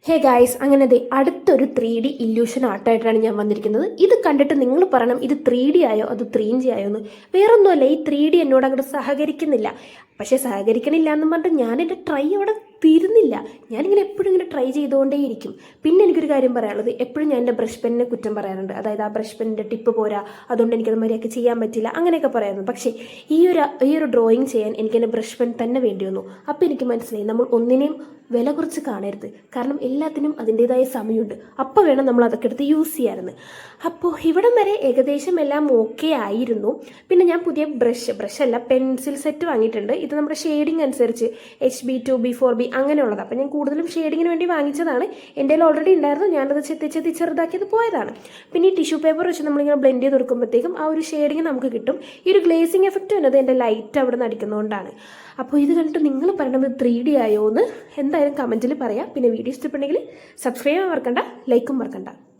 Hey guys, അങ്ങനെ ദേ അടുത്തൊരു 3D illusion ആർട്ടായിട്ടാണ് ഞാൻ വന്നിരിക്കുന്നത്. ഇത് കണ്ടിട്ട് നിങ്ങൾ പറയണം ഇത് 3D ആയോ അത് 3G ആയോ എന്ന്. വേറൊന്നുമല്ല, ഈ 3D എന്നോട് അങ്ങോട്ട് സഹകരിക്കുന്നില്ല. പക്ഷേ സഹകരിക്കണില്ല എന്ന് പറഞ്ഞിട്ട് ഞാൻ എൻ്റെ ട്രൈ അവിടെ തീരുന്നില്ല. ഞാനിങ്ങനെ എപ്പോഴും ഇങ്ങനെ ട്രൈ ചെയ്തുകൊണ്ടേയിരിക്കും. പിന്നെ എനിക്കൊരു കാര്യം പറയാനുള്ളത്, എപ്പോഴും ഞാൻ എൻ്റെ ബ്രഷ് പെന്നിനെ കുറ്റം പറയാറുണ്ട്. അതായത് ആ ബ്രഷ് പെന്നിൻ്റെ ടിപ്പ് പോരാ, അതുകൊണ്ട് എനിക്കത് മര്യാദയ്ക്ക് ചെയ്യാൻ പറ്റില്ല, അങ്ങനെയൊക്കെ പറയാറുണ്ട്. പക്ഷേ ഈ ഒരു ഡ്രോയിങ് ചെയ്യാൻ എനിക്ക് എൻ്റെ ബ്രഷ് പെൻ തന്നെ വേണ്ടി വന്നു. അപ്പോൾ എനിക്ക് മനസ്സിലായി, നമ്മൾ ഒന്നിനെയും വില കുറച്ച് കാണരുത്. കാരണം എല്ലാത്തിനും അതിൻ്റേതായ സമയമുണ്ട്. അപ്പോൾ വേണം നമ്മൾ അതൊക്കെ എടുത്ത് യൂസ് ചെയ്യാറുണ്ട്. അപ്പോൾ ഇവിടം വരെ ഏകദേശം എല്ലാം ഓക്കെ ആയിരുന്നു. പിന്നെ ഞാൻ പുതിയ ബ്രഷല്ല പെൻസിൽ സെറ്റ് വാങ്ങിയിട്ടുണ്ട്. ഇത് നമ്മുടെ ഷെയ്ഡിങ് അനുസരിച്ച് HB 2B 4B അങ്ങനെയുള്ളത്. അപ്പോൾ ഞാൻ കൂടുതലും ഷെയ്ഡിങ്ങിന് വേണ്ടി വാങ്ങിച്ചതാണ്. എൻ്റെ കയ്യിൽ ഓൾറെഡി ഉണ്ടായിരുന്നു. ഞാനത് ചെത്തി ചെറുതാക്കിയത് പോയതാണ്. പിന്നെ ഈ ടിഷ്യൂ പേപ്പർ വെച്ച് നമ്മളിങ്ങനെ ബ്ലെൻഡ് ചെയ്ത് കൊടുക്കുമ്പോഴത്തേക്കും ആ ഒരു ഷെയ്ഡിങ് നമുക്ക് കിട്ടും. ഈ ഒരു ഗ്ലേസിങ് എഫക്റ്റ് വരുന്നത് എൻ്റെ ലൈറ്റ് അവിടെ നിന്ന് അടിക്കുന്നതുകൊണ്ടാണ്. അപ്പോൾ ഇത് കണ്ടിട്ട് നിങ്ങൾ പറയണത് 3D ആയോ എന്ന് എന്തായാലും കമൻറ്റിൽ പറയാം. പിന്നെ വീഡിയോ ഇഷ്ടപ്പെട്ടെങ്കിൽ സബ്സ്ക്രൈബ് ചെയ്യാൻ മറക്കണ്ട, ലൈക്കും മറക്കണ്ട.